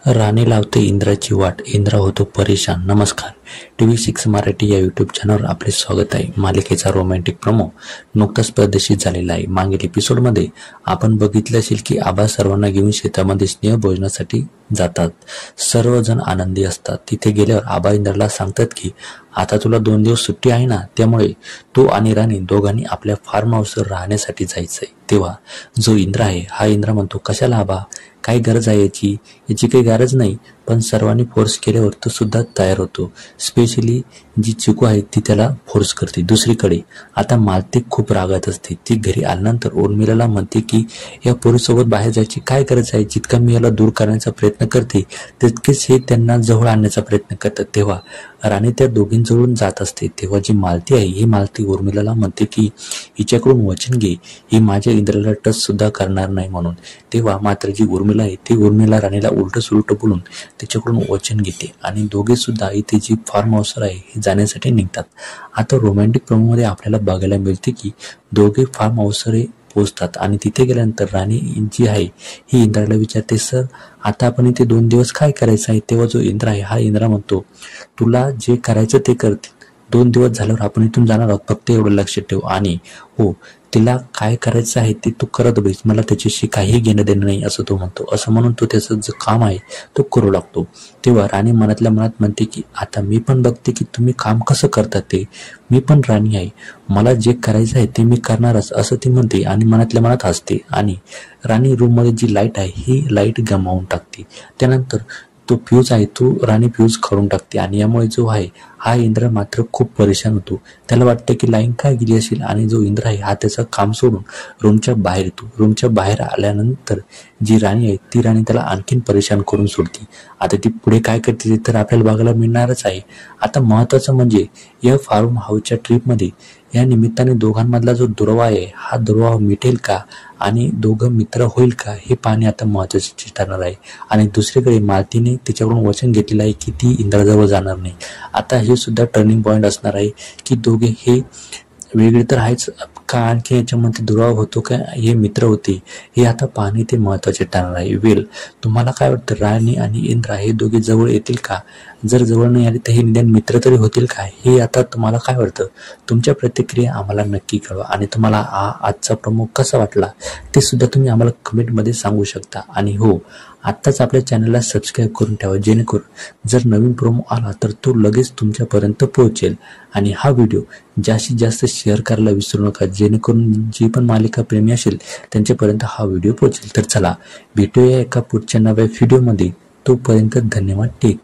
राणी लावते इंद्राची वाट, इंद्रा होतो परेशान. नमस्कार, TV6 मराठी या यूट्यूब चॅनलवर आपले स्वागत आहे. मालिकेचा रोमॅन्टिक प्रोमो नुकताच प्रदर्शित झालेला आहे. मागील एपिसोडमध्ये आपण बघितले असेल की आबा सर्वांना घेऊन शेतामध्ये स्नेहभोजनासाठी जातात. सर्वजण आनंदी असतात. तिथे गेल्यावर आबा इंद्राला सांगतात की आता तुला 2 दिवस सुट्टी आहे ना, त्यामुळे तो आणि राणी दोघांनी आपल्या फार्म हाऊसवर राहण्यासाठी जायचंय. तेव्हा जो इंद्र आहे हा इंद्र म्हणतो, कशाला आबा, काय गरज आहे याची काही गरज नाही. पण सर्वांनी फोर्स केल्यावर तो सुद्धा तयार होतो. स्पेशली जी चिकू आहे ती त्याला फोर्स करते. दुसरीकडे आता मालती खूप रागात असते. ती घरी आल्यानंतर उर्मिलाला म्हणते की या पोरीसोबत बाहेर जायची काय गरज आहे. जितका मी याला दूर करण्याचा प्रयत्न करते तितकेच हे त्यांना जवळ आणण्याचा प्रयत्न करतात. तेव्हा राणी त्या दोघींजवळून जात असते. तेव्हा जी मालती आहे ही मालती उर्मिलाला म्हणते की हिच्याकडून वचन घे, ही माझ्या इंद्राला टच सुद्धा करणार नाही म्हणून. तेव्हा मात्र जी उर्मिला आहे ती उर्मिला राणीला उलट सुलट बोलून त्याच्याकडून वचन घेते आणि दोघे सुद्धा इथे जी फार्म हाऊसवर आहे हे जाण्यासाठी निघतात. आता रोमॅन्टिक प्रोमोमध्ये आपल्याला बघायला मिळते की दोघे फार्म हाऊसवर पोहोचतात आणि तिथे गेल्यानंतर राणी जी आहे ही इंद्राला विचारते, सर आता आपण इथे 2 दिवस काय करायचं आहे. तेव्हा जो इंद्र आहे हा इंद्रा म्हणतो, तुला जे करायचं ते कर. 2 दिवस झाल्यावर आपण इथून जाणार आहोत, फक्त एवढं लक्षात ठेव. आणि हो, तिला काय करायचं आहे ते तू करत बस, मला त्याच्याशी काही घेणं देणं नाही असं तो म्हणतो. असं म्हणून तो त्याचं जे काम आहे तो करू लागतो. तेव्हा राणी मनातल्या मनात म्हणते की आता मी पण बघते की तुम्ही काम कसं करतात ते. मी पण राणी आहे, मला जे करायचं आहे ते मी करणारच असं ती म्हणते आणि मनातल्या मनात हसते. आणि राणी रूममध्ये जी लाईट आहे ही लाईट गमावून टाकते. त्यानंतर तो फ्यूज आहे तो राणी फ्यूज काढून टाकते आणि यामुळे जो आहे हा इंद्र मात्र खूप परेशान होतो. त्याला वाटतं की लाईन काय गेली असेल आणि जो इंद्र आहे हा त्याचं काम सोडून रूमच्या बाहेर येतो. रूमच्या बाहेर आल्यानंतर जी राणी आहे ती राणी त्याला आणखीन परेशान करून सोडते. आता ती पुढे काय करते ते तर आपल्याला बघायला मिळणारच आहे. आता महत्वाचं म्हणजे या फार्म हाऊसच्या ट्रिपमध्ये या निमित्ताने दोघांमधला जो दुरावा आहे हा दुरावा मिटेल का आणि दोघं मित्र होईल का हे पाहणे आता महत्वाचे ठरणार आहे. आणि दुसरीकडे मालतीने तिच्याकडून वचन घेतलेलं आहे की ती इंद्राजवळ जाणार नाही. आता हे सुद्धा टर्निंग पॉईंट असणार आहे की दोघे हे वेगळे तर आहेच का आणखी याच्यामध्ये दुरावा होतो का हे मित्र होते हे आता पाहणे ते महत्वाचे ठरणार आहे. तुम्हाला काय वाटतं, राणी आणि इंद्रा हे दोघे जवळ येतील का? जर जवळ नाही आले तर हे निदान मित्र तरी होतील का? हे आता तुम्हाला काय वाटतं? तुमच्या प्रतिक्रिया आम्हाला नक्की कळवा आणि तुम्हाला आजचा प्रोमो कसा वाटला ते सुद्धा तुम्ही आम्हाला कमेंटमध्ये सांगू शकता. आणि हो, आत्ताच आपल्या चॅनलला सबस्क्राईब करून ठेवा जेणेकरून जर नवीन प्रोमो आला तर तो लगेच तुमच्यापर्यंत पोहोचेल. आणि हा व्हिडिओ जास्तीत जास्त शेअर करायला विसरू नका जेणेकरून जी पण मालिका प्रेमी असेल त्यांच्यापर्यंत हा व्हिडिओ पोहोचेल. तर चला भेटूया एका पुढच्या नव्या व्हिडिओमध्ये. तोपर्यंत धन्यवाद. टेक